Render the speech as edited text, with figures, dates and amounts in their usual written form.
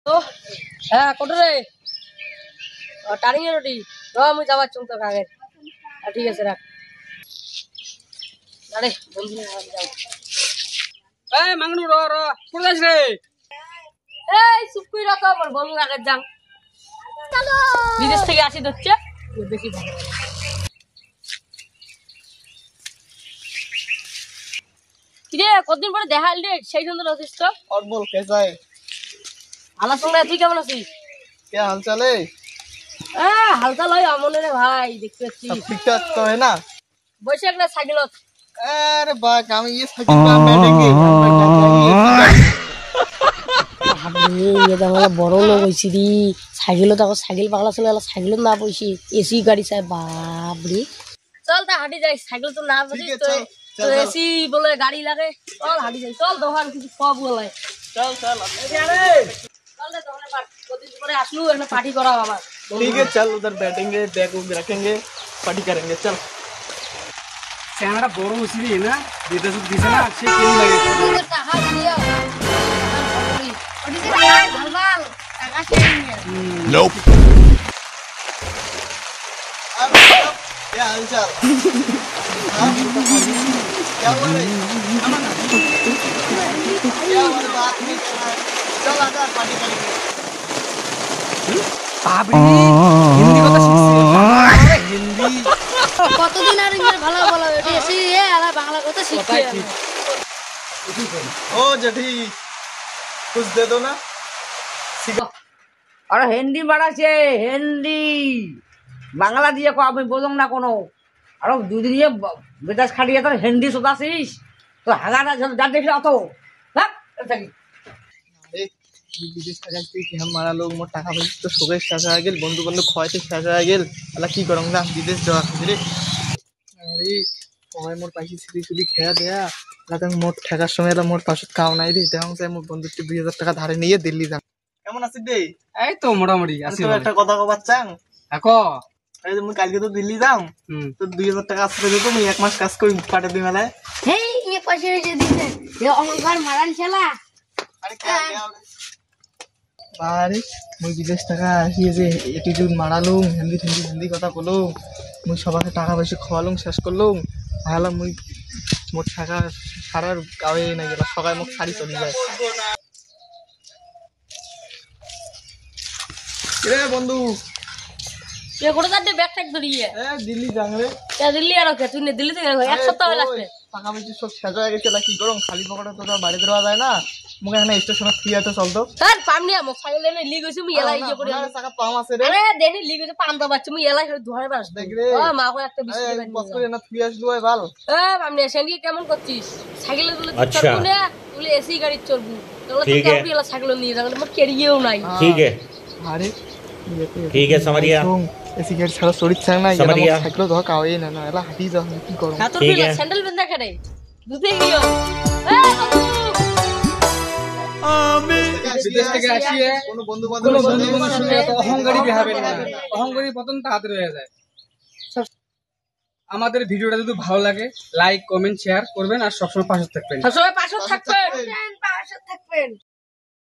তো হ্যাঁ কোটে রে টার্নিং এর ওটি আমি যাবার চুম তো কাগে ঠিক আছে রাখ আরে বন্ধু যাও এই মাংনু র র কোন যাস রে এই সুকুই রাখো আমার বন্ধু আগে যাও চলো বিদেশ থেকে আসি হচ্ছে বেশি ভালো কিরে কতদিন পরে দেখা হল রে সেই সুন্দর আছিস তো और बोल कैसा है আমার সঙ্গে তুই কেমন আছিস क्या हाल चाल है হালকা লয় আমনে রে ভাই দেখতে পাচ্ছি सब ठीक ठाक तो है ना বৈশাখ না সাইকেলত अरे बात हम ये साइकिल पे हम बैठेंगे বড় লোক হয়েছি রে সাইকেলত এখন সাইকেল পাগলা চলে গেল সাইকেলত না পয়সি এসি গাড়ি চাই বাপরে চল তা হাঁটি যাই সাইকেল তো না ठीक है বুঝিস चल তো এসি বলে গাড়ি লাগে চল হাঁটি যাই চল দোকান কিছু সব বলে चल चल চল রে দোকানে কতদিন পরে আসলু একটা পার্টি করাও আমার ठीक है चल उधर बैठेंगे बैग वैग रखेंगे पार्टी करेंगे चल ক্যামেরা বড় হইছিলি না বিদেশ দিছে না সে কেন লাগে টাকা দিও ওটি ভাল ভাল টাকা সেই नोप क्या हाल चाल क्या हुआ रे क्या हमारी बात नहीं कर रहा है चल आजा पार्टी करेंगे বাবরি হিন্দি কথা শিখছিস আরে হিন্দি কতদিন আর ইংরেজি ভালো ভালো এটি এসে আর বাংলা কথা শিখতে ओ जेठी कुछ दे दो ना আরে হিন্দি বাড়াছে হিন্দি বাংলা দিয়ে কো আমি বোঝং না কোনো আর দুদিন দিয়ে বিদেশ খাটিয়ে তোর হিন্দি শোধাছিস তো হাগানা যা দেখলে অত হ্যাঁ বিদেশ টাকা কি हमारा लोग मोर টাকা পয়সা তো সবে শেষ হয়ে গেল বন্ধু বান্ধব খয়তে শেষ হয়ে গেল আলা কি করং না বিদেশ যাওয়া রে আরে কয় মোর পয়সা সিধি সিধি খেয়া দেয়া লাগাং মোর ঠেকার সময় এলা মোর পাশে কাও নাই রে দেখাং চাই মোর বন্ধুটি 2000 টাকা ধারে নিয়ে দিল্লি যাম কেমন আছিস রে এই তো মোটামুটি আমি আসি তো একটা কথা কবার চাং দেখো এই যে মুই কালকে তো দিল্লি যাম তো 2000 টাকা আসলে দিতো মুই এক মাস কাজ করি পাঠে দিই মেলায় হেই এ পয়সা রেখে দিছে এ অহংকার মারান ছেলা আরে কে আরে মুই বিদেশ টাকা আসিয়ে যে এটিটিউড মারালুম হিন্দি হিন্দি হিন্দি কথা বলুম মুই সবাইকে টাকা পয়সা খাওয়ালুম শেষ করলুম ভাবলাম মুই মোট টাকা সারার গাঁয়ে না গেল সকাল মুখ শাড়ি চলে যায় রে বন্ধু এ কোটা যাতে ব্যাগ ট্যাগ ধরিয়ে এ দিল্লি যাং রে এ দিল্লি আর কে তুই দিল্লি থেকে এক সপ্তাহ হয়ে লাগছে টাকা পয়সা সব শেষ হয়ে গেছে কি করম খালি পকেটে তো বাড়ি দেওয়া যায় না মুখ এখানে স্টেশনে ফ্রি আছে চলতো স্যার পামনি আমো সাইকেল এনে লিগ হইছে মুই এলাই ইয়ে করে টাকা পাম আছে রে আরে দেনি লিগ হইছে পাম দাবাচ্ছে মুই এলাই ধরে বাস দেখ রে ও মা কো একটা বিস্কুট এই বস করে না ফ্রি আসলো ভাই ভালো এ পামনি সেন্ডি কেমন করছিস সাইকেলে তুলে চড়বু না তুলে এসি গাড়ি চড়বু তাহলে তো কেউ এলা সাইকেল নিয়ে যাবে মোর কেরিয়েও নাই ठीक है আরে ठीक है समझ गया এসি গাড়ি ছাড়া চড়িত চাং না समझ गया সাইকেল ধর কাওয়ে না না এলা হাঁটি যাও কি করব না তো তুই স্যান্ডেল বেঁধে খেড়ে দুধে গিয়ে এ বিদেশ থেকে আসিয়ে কোনো বন্ধু কোনো বান্ধব বন্ধু সঙ্গে এত অহংকারী বেহাবেন না অহংকারী পতন তাড়াতাড়ি হয়ে যায় আমাদের ভিডিওটা যদি ভালো লাগে লাইক কমেন্ট শেয়ার করবেন আর সবসময় পাশে থাকবেন সবসময় পাশে থাকবেন পাশে থাকবেন